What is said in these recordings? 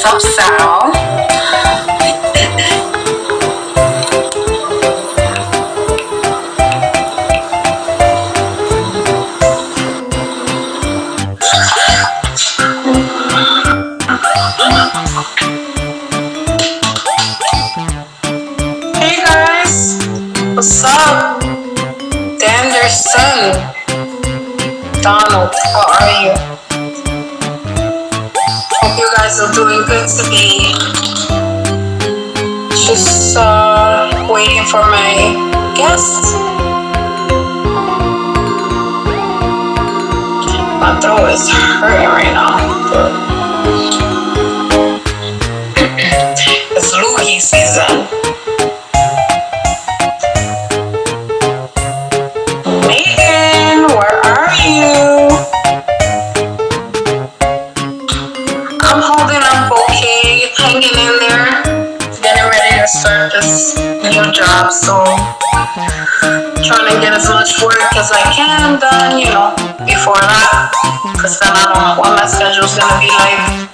up, Sal? Hey guys, what's up? Danderson, Donald, how are you? Hope you guys are doing good today. Just waiting for my guest. My throat is hurting right now. It's Loogie season. Megan, where are you? I'm holding up okay, hanging in there, getting ready to start this new job, so trying to get as much work as I can done, before that, because then I don't know what my schedule's gonna be like.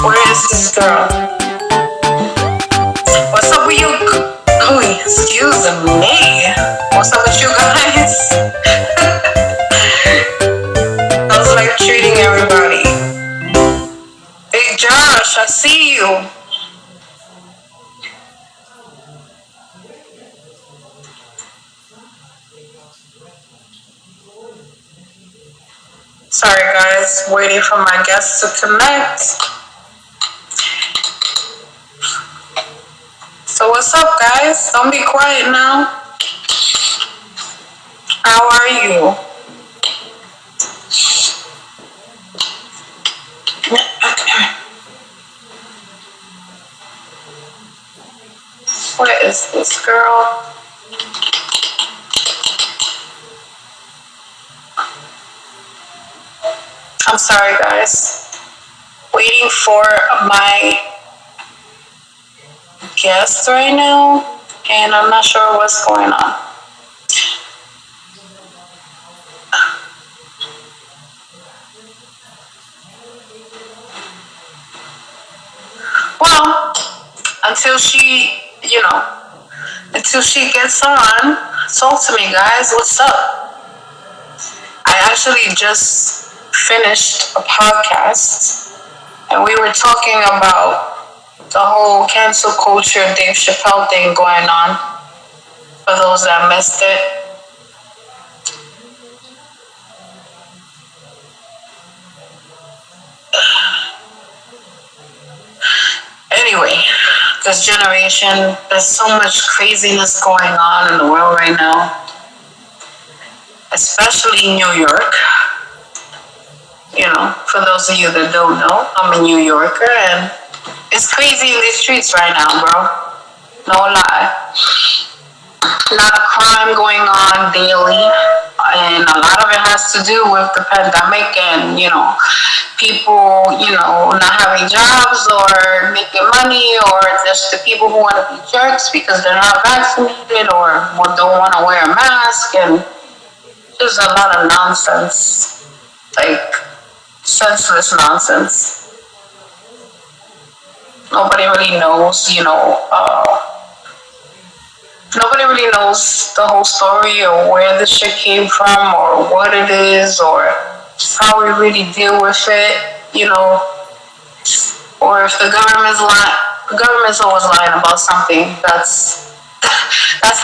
Where is this girl? What's up with you? Oh, excuse me. What's up with you guys? How's life treating everybody? Hey Josh, I see you. Sorry guys, waiting for my guests to connect. So what's up guys? Don't be quiet now. How are you? What is this girl? I'm sorry guys. Waiting for my guest right now, and I'm not sure what's going on. Well, until she gets on, talk to me guys, what's up? I actually just finished a podcast, and we were talking about the whole cancel culture Dave Chappelle thing going on, for those that missed it. Anyway, this generation, there's so much craziness going on in the world right now, especially in New York. For those of you that don't know, I'm a New Yorker, and it's crazy in these streets right now, bro. No lie. A lot of crime going on daily, and a lot of it has to do with the pandemic and, people, not having jobs or making money, or just the people who want to be jerks because they're not vaccinated or don't want to wear a mask, and just a lot of nonsense, like senseless nonsense. Nobody really knows, nobody really knows the whole story or where this shit came from or what it is or how we really deal with it, or if the government's lying. The government's always lying about something. That's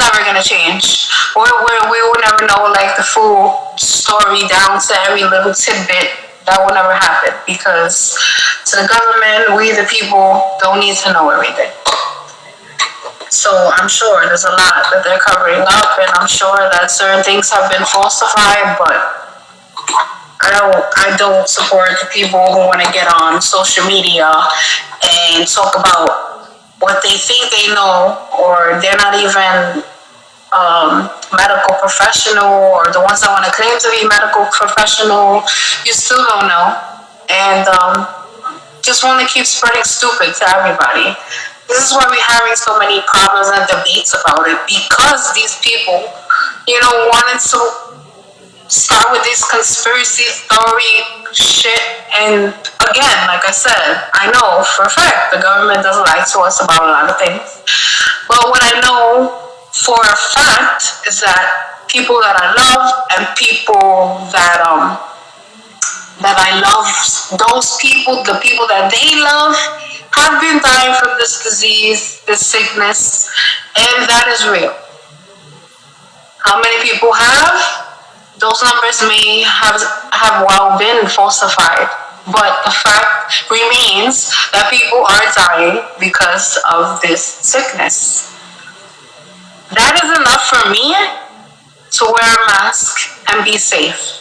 never gonna change. We will never know like the full story down to every little tidbit. That will never happen, because to the government, we the people don't need to know everything. So I'm sure there's a lot that they're covering up, and I'm sure that certain things have been falsified, but I don't support the people who want to get on social media and talk about what they think they know, or they're not even medical professional, or the ones that want to claim to be medical professional. You still don't know, and just want to keep spreading stupid to everybody. This is why we're having so many problems and debates about it, because these people, wanted to start with this conspiracy theory shit, and again, like I said, I know for a fact the government doesn't lie to us about a lot of things. But what I know for a fact is that people that I love and people that I love, those people, the people that they love, have been dying from this disease, this sickness, and that is real. How many people have? Those numbers may have well been falsified, but the fact remains that people are dying because of this sickness. That is enough for me to wear a mask and be safe.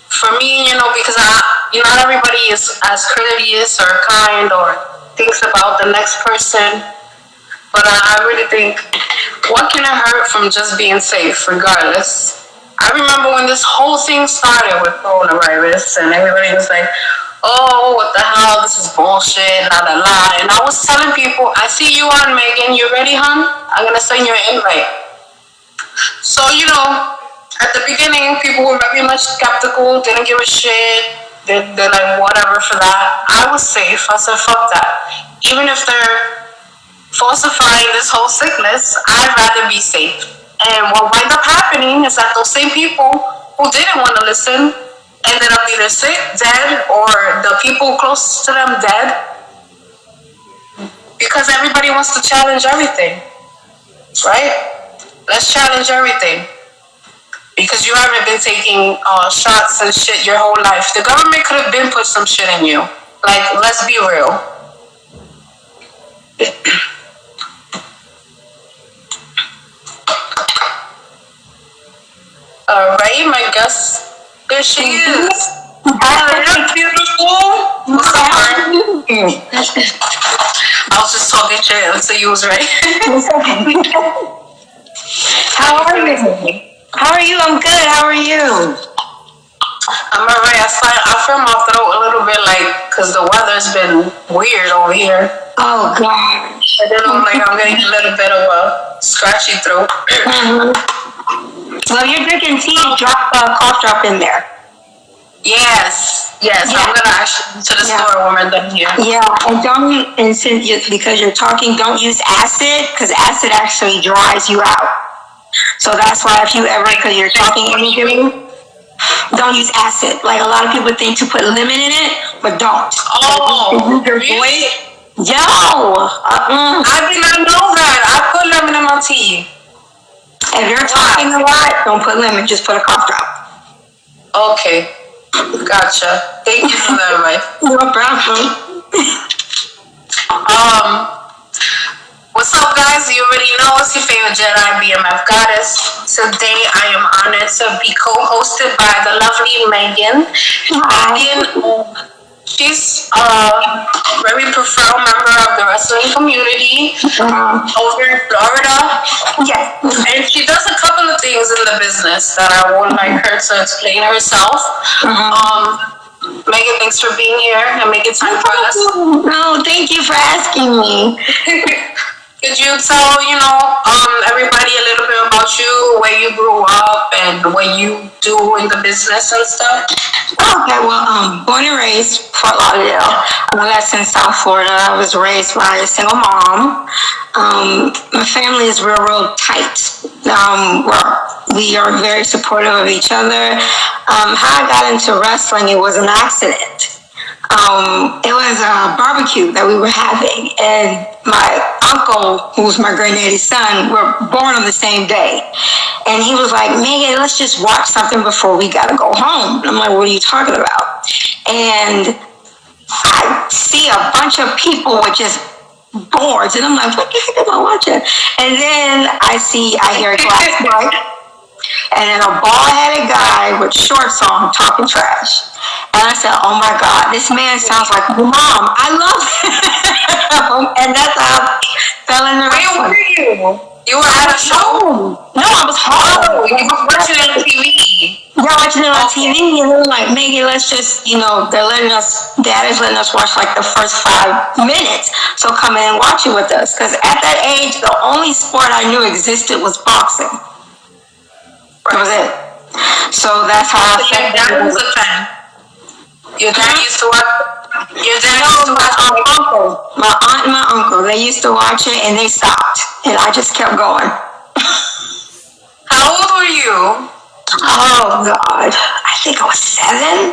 For me, because not everybody is as courteous or kind or thinks about the next person. But I really think, what can it hurt from just being safe, regardless? I remember when this whole thing started with coronavirus, and everybody was like, "Oh, what the hell? This is bullshit, la la la." And I was telling people, "I see you on, Megan. You ready, hon? I'm gonna send you an invite." So at the beginning, people were very much skeptical, didn't give a shit. They're like, whatever for that. I was safe. I said, fuck that. Even if they're falsifying this whole sickness, I'd rather be safe. And what wound up happening is that those same people who didn't want to listen ended up either sick, dead, or the people close to them dead. Because everybody wants to challenge everything. Right? Let's challenge everything. Because you haven't been taking shots and shit your whole life. The government could have been put some shit in you. Like, let's be real. Alright, my guest. There she is. Hello, beautiful. What's up, I was just talking shit until you was right. How are you? How are you? I'm good. How are you? I'm alright. I feel my throat a little bit because the weather's been weird over here. Oh, gosh. I don't know, I'm getting a little bit of a scratchy throat. Well, you're drinking tea. Drop a cough drop in there. Yes. Yeah. I'm gonna actually to the store when we're done here. Yeah, and because you're talking, don't use acid because acid actually dries you out. So that's why because you're talking anything, don't use acid. Like a lot of people think to put lemon in it, but don't. Oh, really? Yo. I did not know that. I put lemon in my tea. If you're talking a lot, don't put lemon. Just put a cough drop. Okay. Gotcha. Thank you for that advice. No problem. What's up, guys? You already know it's your favorite Jedi BMF goddess. Today, I am honored to be co-hosted by the lovely Megan. Megan, she's a very profound member of the wrestling community over in Florida. Yes. And she does a couple of things in the business that I would like her to explain herself. Megan, thanks for being here and making time for us. No, thank you for asking me. Could you tell, everybody a little bit about you, where you grew up, and what you do in the business and stuff? Okay, well, born and raised Fort Lauderdale. That's in South Florida. I was raised by a single mom. My family is real tight. We are very supportive of each other. How I got into wrestling, it was an accident. It was a barbecue that we were having, and my uncle, who's my granddaddy's son, were born on the same day. And he was like, Megan, let's just watch something before we gotta go home. And I'm like, what are you talking about? And I see a bunch of people with just boards, and I'm like, what the heck am I watching? And then I hear a glass break, and then a bald-headed guy with shorts on talking trash. And I said, oh my God, this man sounds like my mom. I love him. And that's how I fell in the wrestling. Where were you? You were at a show? No, I was home. You were watching it on TV. Yeah, watching it on TV, and they're like, Megan, let's just, Dad is letting us watch like the first 5 minutes. So come in and watch it with us. Because at that age, the only sport I knew existed was boxing. That was it. So that's how I felt. That was a fan. Your dad used to watch. Your dad used to No, watch. my aunt and my uncle, they used to watch it and they stopped. And I just kept going. How old were you? Oh, God. I think I was 7.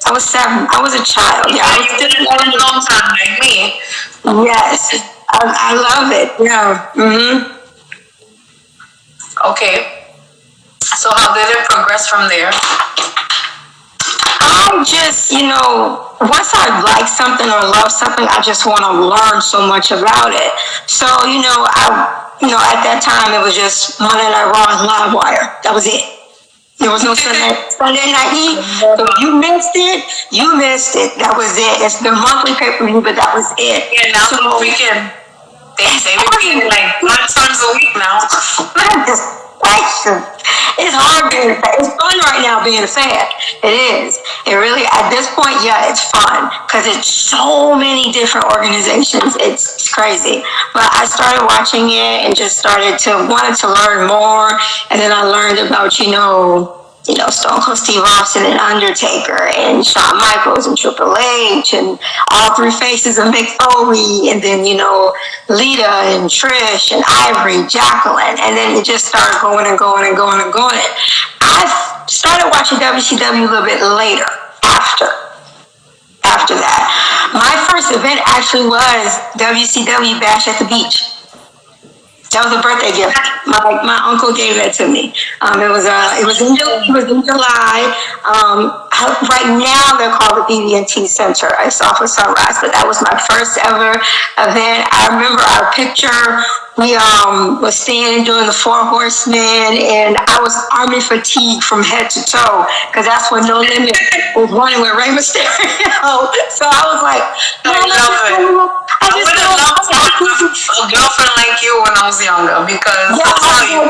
I was 7. I was a child. Yeah, I was You did it for a long time, like me. Yes. I love it. Yeah. Mm-hmm. Okay. So how did it progress from there? I just, once I like something or love something, I just want to learn so much about it. So, at that time, it was just Monday Night Raw and Live Wire. That was it. There was no Sunday Night Heat. So if you missed it, you missed it. That was it. It's the monthly pay-per-view, but that was it. Yeah, now So, we can. They repeat like 9 times a week now. It's hard being a fan. It's fun right now being a fan. It is. It really, at this point, yeah, it's fun because it's so many different organizations. It's crazy. But I started watching it and just wanted to learn more. And then I learned about, Stone Cold Steve Austin and Undertaker and Shawn Michaels and Triple H and all 3 faces of Mick Foley and then, Lita and Trish and Ivory, Jacqueline. And then it just started going and going and going and going. I started watching WCW a little bit later, after that. My first event actually was WCW Bash at the Beach. That was a birthday gift. My uncle gave that to me. It was in July. Right now they're called the BB&T Center. It's off of Sunrise, but that was my first ever event. I remember our picture. We was standing doing the 4 Horsemen, and I was army fatigued from head to toe because that's when No Limit was running with Rey Mysterio. So I was like, I would have loved to have a girlfriend like you when I was younger because I'll tell you,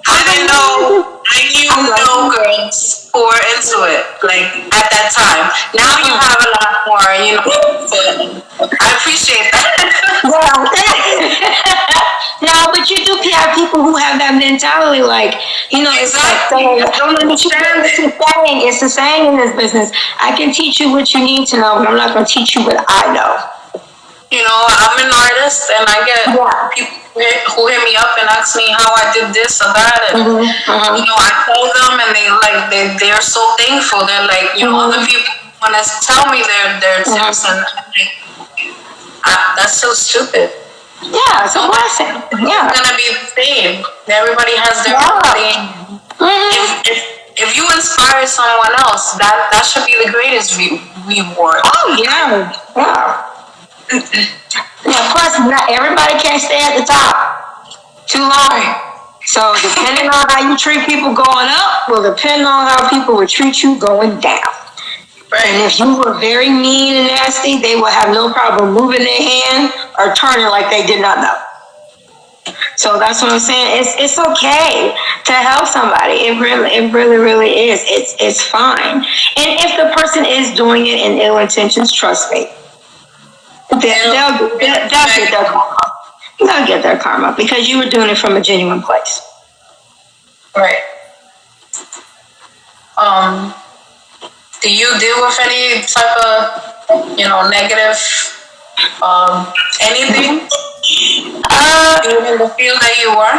I knew no girls who were into it, like at that time. Now you have a lot more, but I appreciate that. No, but you do have people who have that mentality, like, Exactly. It's like, don't understand what you're saying. It's the saying in this business. I can teach you what you need to know, but I'm not going to teach you what I know. I'm an artist, and I get people who hit me up and ask me how I did this or that, and I tell them, and they're so thankful. They're like, other people want to tell me their tips, and that's so stupid. Yeah, it's a blessing. Yeah, it's gonna be the same. Everybody has their own thing. If you inspire someone else, that should be the greatest reward. Oh yeah. Plus, not everybody can't stay at the top too long. So depending on how you treat people going up will depend on how people will treat you going down. Right. And if you were very mean and nasty, they will have no problem moving their hand or turning like they did not know. So that's what I'm saying. It's okay to help somebody. It really is. It's fine. And if the person is doing it in ill intentions, trust me, they'll get their karma. They'll get their karma because you were doing it from a genuine place. Right. Do you deal with any type of, negative, anything? In the field that you were?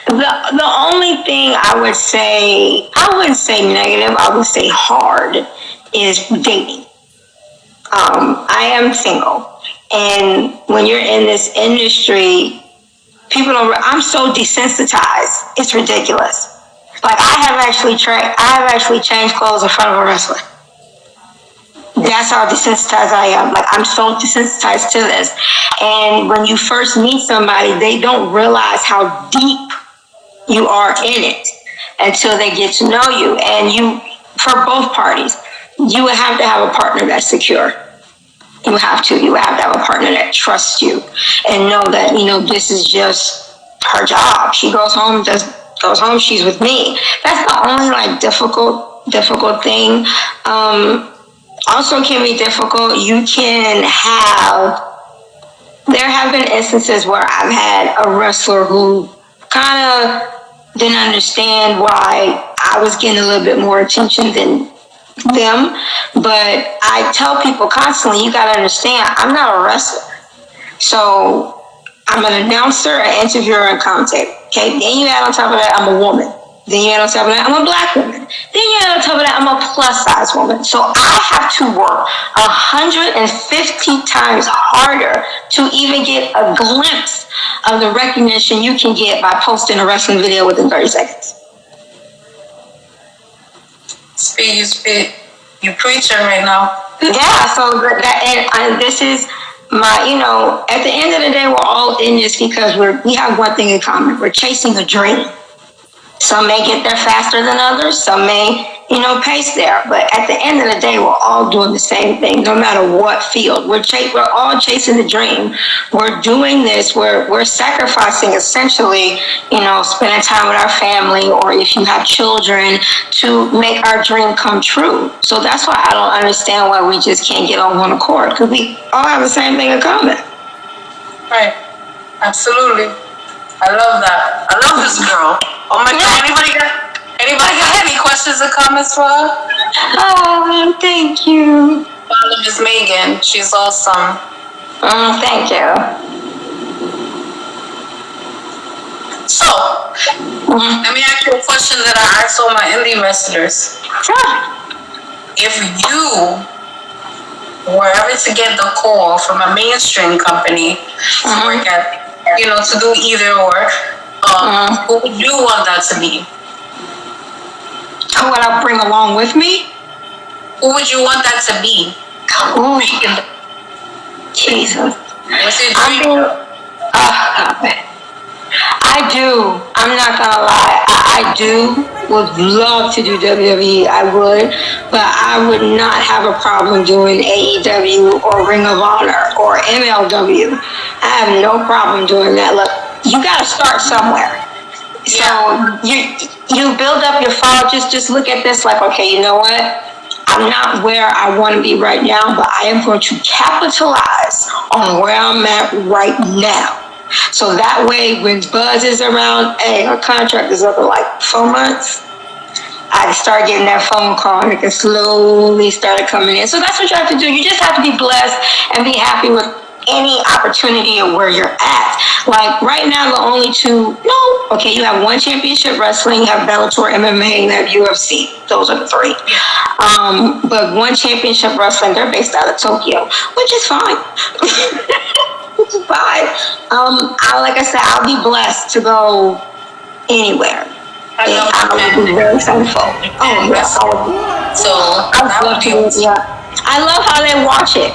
The only thing I wouldn't say negative, I would say hard, is dating. I am single, and when you're in this industry, I'm so desensitized. It's ridiculous. Like I have actually changed clothes in front of a wrestler. That's how desensitized I am. Like I'm so desensitized to this. And when you first meet somebody, they don't realize how deep you are in it until they get to know you. And for both parties, you would have to have a partner that's secure. You have to have a partner that trusts you and know that, this is just her job. She goes home, she's with me. That's the only difficult thing. Also can be difficult. There have been instances where I've had a wrestler who kind of didn't understand why I was getting a little bit more attention than them. But I tell people constantly, you got to understand, I'm not a wrestler. So I'm an announcer, an interviewer, and commentator. Okay, then you add on top of that, I'm a woman. Then you add on top of that, I'm a black woman. Then you add on top of that, I'm a plus size woman. So I have to work 150 times harder to even get a glimpse of the recognition you can get by posting a wrestling video within 30 seconds. Speak. You preaching right now. Yeah, so and this is my, at the end of the day, we're all in this because we have one thing in common. We're chasing a dream. Some may get there faster than others. Some may, pace there. But at the end of the day, we're all doing the same thing, no matter what field. We're all chasing the dream. We're doing this. We're sacrificing, essentially, spending time with our family, or if you have children, to make our dream come true. So that's why I don't understand why we just can't get on one accord, because we all have the same thing in common. Right. Absolutely. I love that. I love this girl. Oh my God! Anybody got any questions or comments for her? Oh, thank you. My name is Megan. She's awesome. Thank you. So, let me ask you a question that I asked all my indie wrestlers. Sure. If you were ever to get the call from a mainstream company to work at, to do either or, who would you want that to be? Who would I bring along with me? Who would you want that to be? Oh, Jesus. What's your dream? I do. I'm not gonna lie. I would love to do WWE. I would, but I would not have a problem doing AEW or Ring of Honor or MLW. I have no problem doing that. Look, you gotta start somewhere. So you build up your file. Just look at this like, okay, you know what? I'm not where I want to be right now, but I am going to capitalize on where I'm at right now. So that way, when Buzz is around, hey, her contract is up in like 4 months, I can start getting that phone call and it can slowly start coming in. So that's what you have to do. You just have to be blessed and be happy with any opportunity of where you're at. Like right now, the only you have one championship wrestling, you have Bellator, MMA, and you have UFC. Those are the 3. But one championship wrestling, they're based out of Tokyo, which is fine. Which is fine. Like I said, I'll be blessed to go anywhere. I will be very thankful. Oh, yes. So I love to. Yeah. I love how they watch it.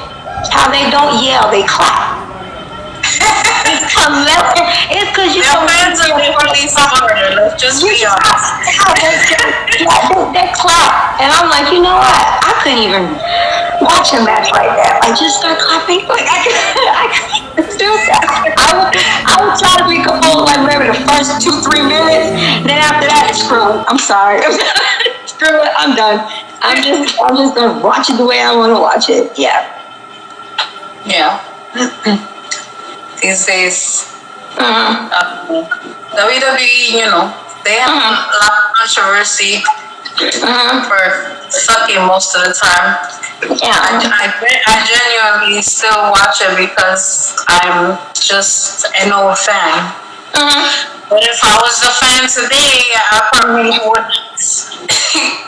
How they don't yell, they clap. It's because you know. Their fans are really smarter. Let's just be honest. They clap, and I'm like, you know what? I couldn't even watch a match like that. I just start clapping. Like I couldn't do that. I would try to be composed like maybe the first 2-3 minutes. Then after that, screw it. I'm sorry. Screw it. I'm done. I'm just gonna watch it the way I want to watch it. Yeah. Yeah. These days, WWE, they have a lot of controversy for sucking most of the time. Yeah. I genuinely still watch it because I'm just an old fan. But if I was a fan today, I probably would.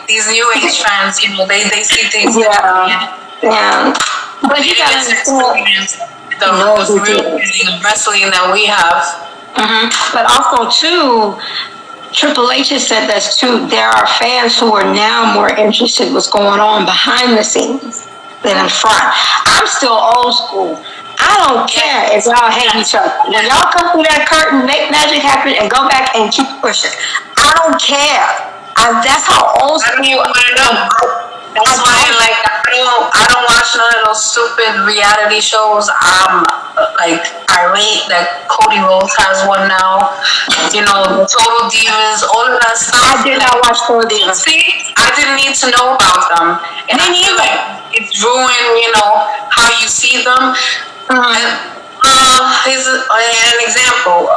These new age fans, they see things. Yeah. But you gotta experience the real wrestling that we have. But also too, Triple H has said this too. There are fans who are now more interested in what's going on behind the scenes than in front. I'm still old school. I don't care if y'all hate each other. When y'all come through that curtain, make magic happen, and go back and keep pushing. I don't care. That's how old school. That's why, I don't watch none of those stupid reality shows. I'm irate that Cody Rhodes has one now. The Total Divas, all of that stuff. I did not watch Total Divas. See, I didn't need to know about them, and I feel like it's ruined. How you see them. And, He's an example.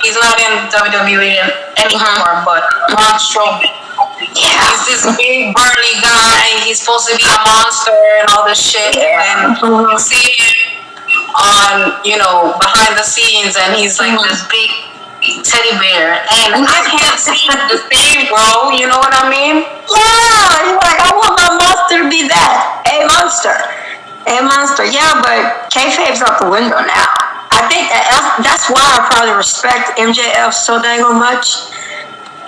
He's not in WWE anymore, but Braun Strowman. He's this big burly guy. He's supposed to be a monster and all this shit. And you see him on, behind the scenes, and he's like this big teddy bear. And I can't see the same, bro. You know what I mean? Yeah, you're like, I want my monster to be that. A monster. Yeah, but kayfabe's out the window now. I think that's why I probably respect MJF so dang much.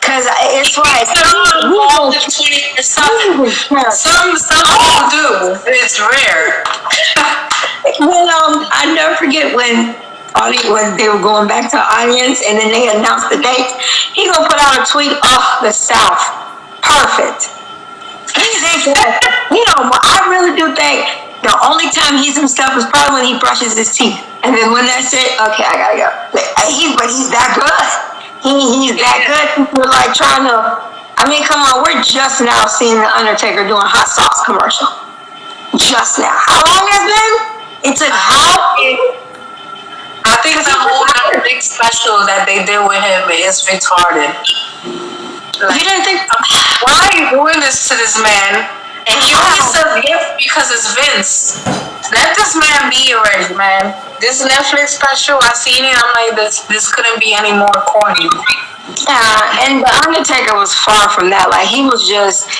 Because it's like, some people do. It's rare. I never forget when they were going back to the audience and then they announced the date. He gonna put out a tweet, the South. Perfect. I really do think the only time he's himself is probably when he brushes his teeth. And then when that's it, okay, I gotta go. But he's that good. He's that good. We're like trying to, come on, we're just now seeing The Undertaker doing hot sauce commercial. Just now. How long has it been? It took I think the whole big special that they did with him is retarded. You didn't think? Why are you doing this to this man? And you only said yes because it's Vince. Let this man be already, man. This Netflix special, I seen it. I'm like, this couldn't be any more corny. Yeah, and The Undertaker was far from that. Like he was just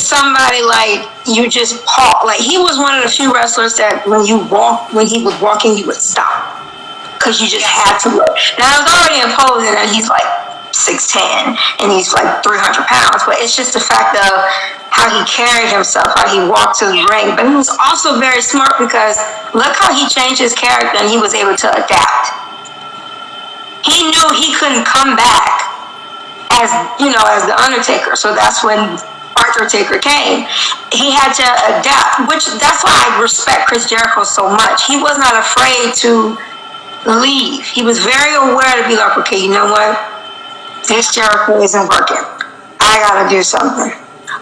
somebody like you just pause. Like he was one of the few wrestlers that when he was walking, you would stop because you just had to look. Now it's already imposing that he's like 6'10" and he's like 300 pounds, but it's just the fact of how he carried himself, how he walked to the ring. But he was also very smart because look how he changed his character and he was able to adapt. He knew he couldn't come back as the Undertaker, so that's when Arthur Taker came. He had to adapt, that's why I respect Chris Jericho so much. He was not afraid to leave. He was very aware to be like, okay, you know what? This Jericho isn't working. I gotta do something.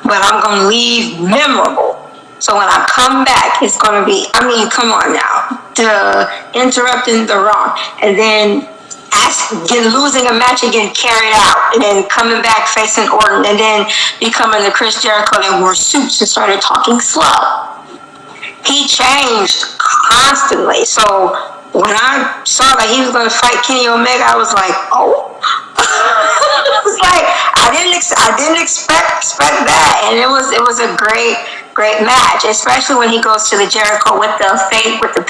But I'm gonna leave memorable. So when I come back, it's gonna be, come on now. Interrupting the Raw. And then losing a match and getting carried out. And then coming back facing Orton. And then becoming the Chris Jericho that wore suits and started talking slow. He changed constantly. So when I saw that he was going to fight Kenny Omega, I was like, oh. It was like I didn't expect that, and it was a great match, especially when he goes to the Jericho with the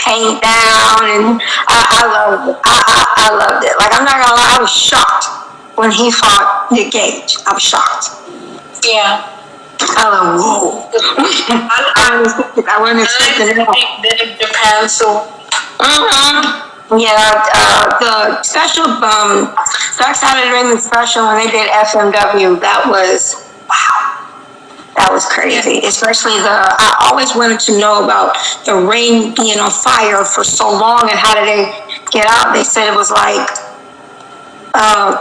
paint down, and I loved it. I loved it. Like I'm not gonna lie, I was shocked when he fought Nick Gage. I was shocked. Yeah. I was like, whoa. I wasn't expecting it. They did Japan too. Yeah, the special, Dark Side of the Ring special when they did FMW, that was, wow. That was crazy. Especially I always wanted to know about the ring being on fire for so long and how did they get out. They said it was like,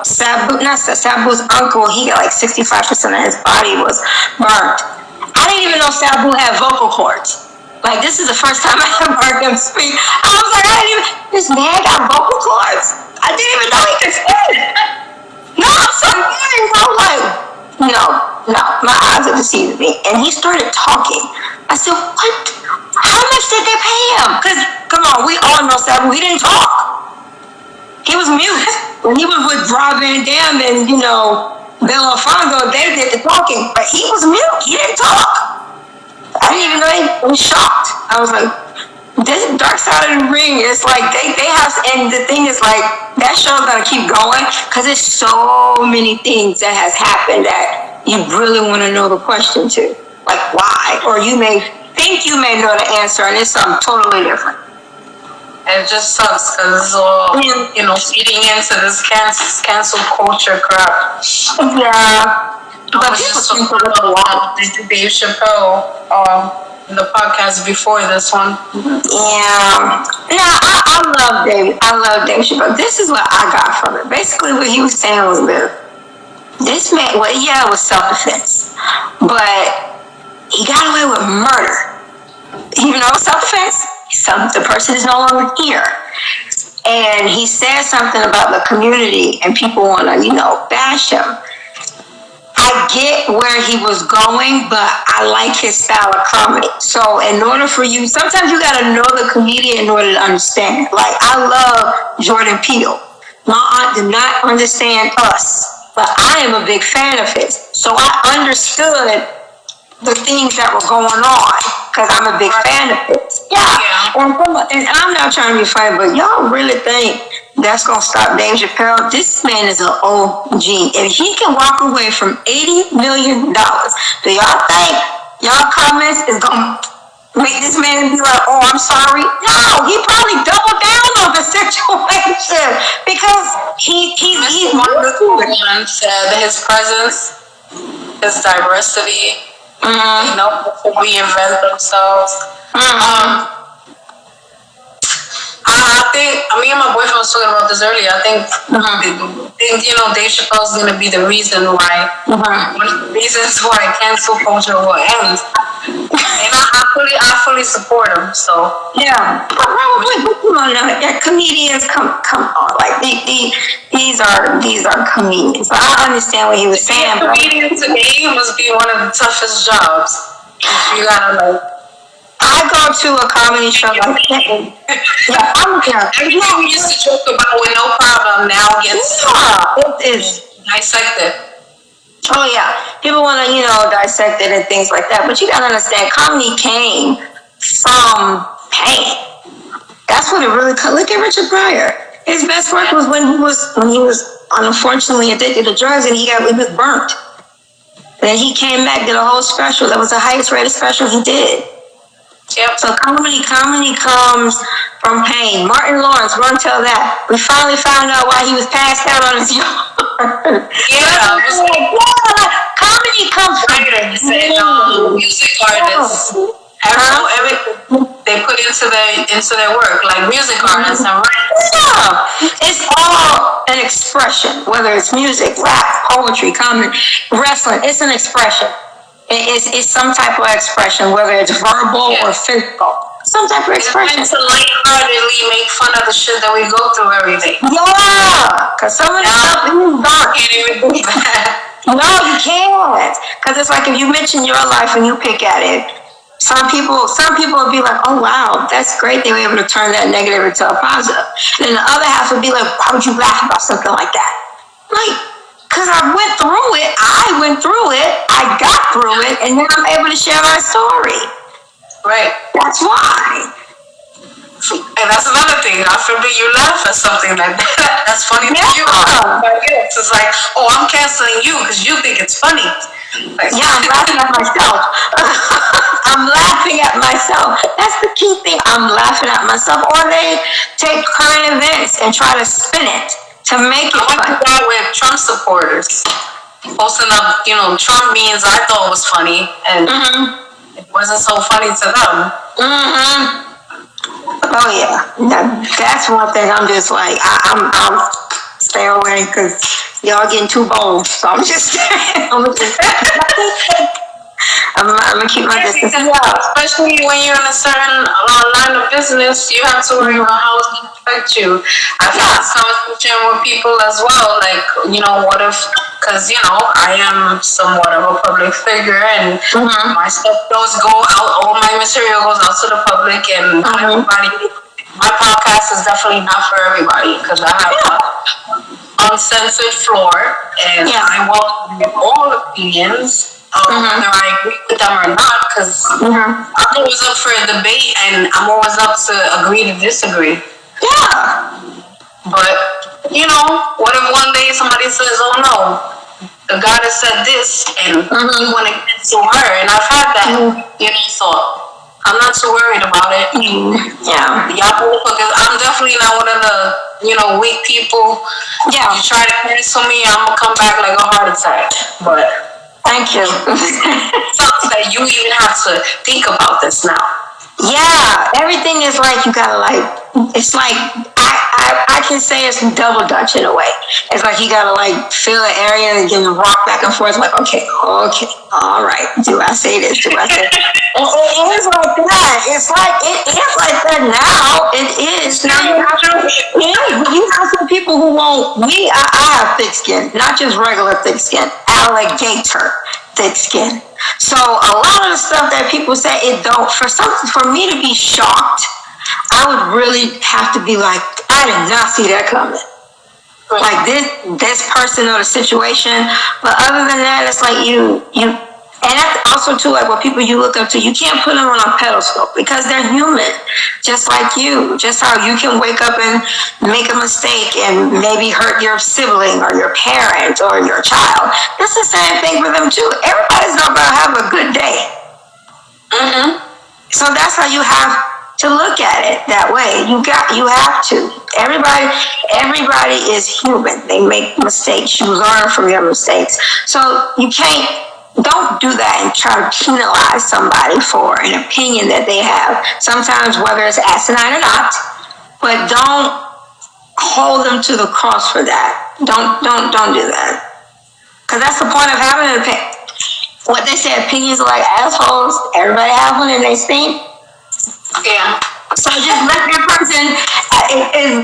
Sabu's uncle, he got like 65% of his body was burnt. I didn't even know Sabu had vocal cords. Like, this is the first time I ever heard him speak. I was like, this man got vocal cords? I didn't even know he could sing. No, I'm so serious. I was like, no, my eyes are deceiving me. And he started talking. I said, what? How much did they pay him? Because, come on, we all know Sabu, he didn't talk. He was mute. When he was with Rob Van Dam and, Bill Alfonso, they did the talking. But he was mute. He didn't talk. I didn't even know. I was shocked. I was like, this Dark Side of the Ring is like, they have, and the thing is like, that show's gonna keep going because there's so many things that has happened that you really want to know the question to. Like, why? Or you may think you may know the answer and it's something totally different. And it just sucks because it's all, feeding into this cancel culture crap. Yeah. But people think Dave Chappelle in the podcast before this one. Yeah. I love Dave Chappelle. This is what I got from it. Basically, what he was saying was this man, it was self-defense. But he got away with murder. Self-defense? the person is no longer here. And he said something about the community and people want to, bash him. I get where he was going, but I like his style of comedy. So in order for you, sometimes you got to know the comedian in order to understand. Like, I love Jordan Peele. My aunt did not understand Us, but I am a big fan of his. So I understood the things that were going on because I'm a big fan of it. Yeah. And I'm not trying to be funny, but y'all really think that's going to stop Dave Chappelle? This man is an OG. If he can walk away from $80 million, do y'all think y'all comments is going to make this man be like, oh, I'm sorry? No, he probably doubled down on the situation because he's wonderful one said his presence, his diversity, to reinvent themselves. I think me and my boyfriend was talking about this earlier. I think Dave Chappelle's gonna be the reason why one of the reasons why cancel culture will end. And I fully support him. So yeah, comedians come on, like these are comedians. So I understand what he was saying. Being a comedian today must be one of the toughest jobs. You gotta I go to a comedy show like that. Everything we used to joke about with no problem now gets dissected. Oh yeah, people want to dissect it and things like that. But you gotta understand, comedy came from pain. That's what it really. Look at Richard Pryor. His best work was when he was unfortunately addicted to drugs and he was burnt. Then he came back, did a whole special. That was the highest rated special he did. Yep. So comedy comes from pain. Martin Lawrence, run tell that. We finally found out why he was passed out on his yard. Yeah, comedy comes from pain. Music artists. Everything they put into their work, like music artists and writers. Yeah. It's all an expression, whether it's music, rap, poetry, comedy, wrestling. It's an expression. It's some type of expression, whether it's verbal or physical. Some type of expression. And to lightheartedly make fun of the shit that we go through every day. Yeah, because some of the stuff is dark. You can't even do that. No, you can't. Because it's like if you mention your life and you pick at it, some people will be like, oh wow, that's great. They were able to turn that negative into a positive. And then the other half would be like, why would you laugh about something like that? Like, because I went through it, I got through it, and then I'm able to share my story. Right. That's why. And that's another thing. I feel that you laugh at something like that. That's funny to you. It's like, oh, I'm canceling you because you think it's funny. Like, yeah, I'm laughing at myself. I'm laughing at myself. That's the key thing. I'm laughing at myself. Or they take current events and try to spin it to make it funny. I went with Trump supporters posting up, Trump memes I thought was funny, and it wasn't so funny to them. Oh yeah, that's one thing. I'm just like, I'll stay away because y'all getting too bold. So I'm gonna keep my distance. Especially when you're in a certain line of business, you have to worry about how it's going to affect you. I've had this conversation with people as well, like, what if, because, I am somewhat of a public figure and my stuff does go out, all my material goes out to the public and not everybody. My podcast is definitely not for everybody because I have an uncensored floor and I welcome all opinions. Whether I agree with them or not, because I'm always up for a debate and I'm always up to agree to disagree. Yeah. But, what if one day somebody says, oh no, the goddess said this and you want to cancel her? And I've had that, so I'm not too worried about it. Yeah. Y'all motherfuckers, I'm definitely not one of the, weak people. Yeah. You try to cancel me, I'm going to come back like a heart attack. But thank you. sucks that you even have to think about this now. Yeah, everything is like you gotta it's like I can say it's double Dutch in a way. It's like you gotta feel the area and get rock back and forth. Like okay, all right. Do I say this? Do I say? It is like that. It is like that. but now it is. Now you have some people who won't. I have thick skin, not just regular thick skin, alligator thick skin. So a lot of the stuff that people say, it don't. For me to be shocked, I would really have to be like, I did not see that coming. Like this person or the situation. But other than that, it's like you. And that's also too, like what people you look up to, you can't put them on a pedestal because they're human, just like you. Just how you can wake up and make a mistake and maybe hurt your sibling or your parent or your child. It's the same thing for them too. Everybody's not gonna have a good day. So that's how you have to look at it that way. You have to. Everybody is human. They make mistakes. You learn from your mistakes. So you don't do that and try to penalize somebody for an opinion that they have. Sometimes, whether it's asinine or not, but don't hold them to the cross for that. Don't do that. Because that's the point of having an opinion. What they say, opinions are like assholes. Everybody have one and they stink. Yeah. So just let that person,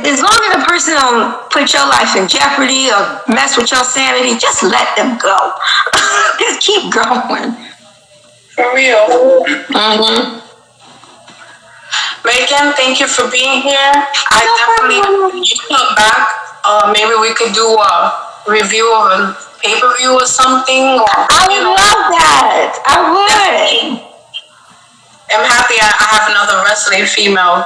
as long as the person don't put your life in jeopardy or mess with your sanity, just let them go. Just keep going. For real. Megan, thank you for being here. I definitely, you come back. Maybe we could do a review of a pay-per-view or something. I would love that. I would. I'm happy I have another wrestling female.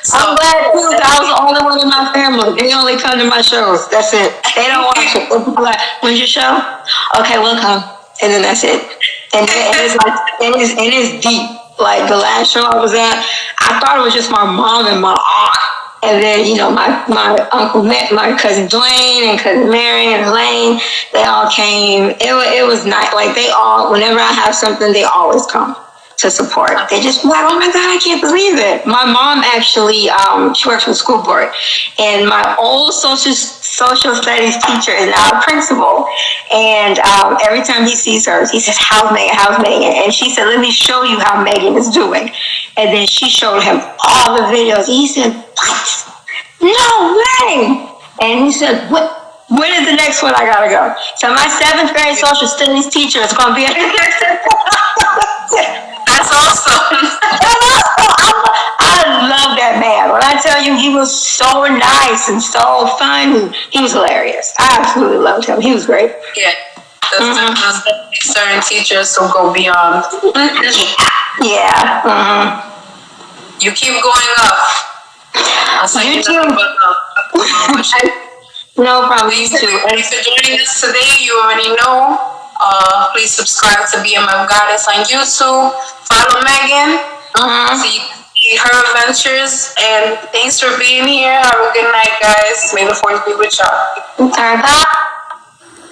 So, I'm glad too. I was the only one in my family. They only come to my shows. That's it. They don't watch it. Like, when's your show? Okay, we'll come. And then that's it. And it's like, it is deep. Like the last show I was at, I thought it was just my mom and my aunt. And then, my uncle met my cousin Dwayne and cousin Mary and Elaine. They all came. It was nice. Like whenever I have something, they always come to support. They just like, oh my God, I can't believe it. My mom actually, she works for the school board, and my old social studies teacher is now a principal. And every time he sees her, he says, how's Megan? How's Megan? And she said, let me show you how Megan is doing. And then she showed him all the videos. He said, what? No way. And he said, what? When is the next one I gotta go? So my 7th grade social studies teacher is gonna be at the next That's awesome. I love that man. When I tell you, he was so nice and so fun. He was hilarious. I absolutely loved him. He was great. Yeah. There's certain teachers who go beyond. Yeah. You keep going up. You too. No problem. You too. Thanks for joining us today. You already know. Please subscribe to BMF Goddess on YouTube. Follow Megan so you can see her adventures. And thanks for being here. Have a good night, guys. May the force be with y'all. Bye.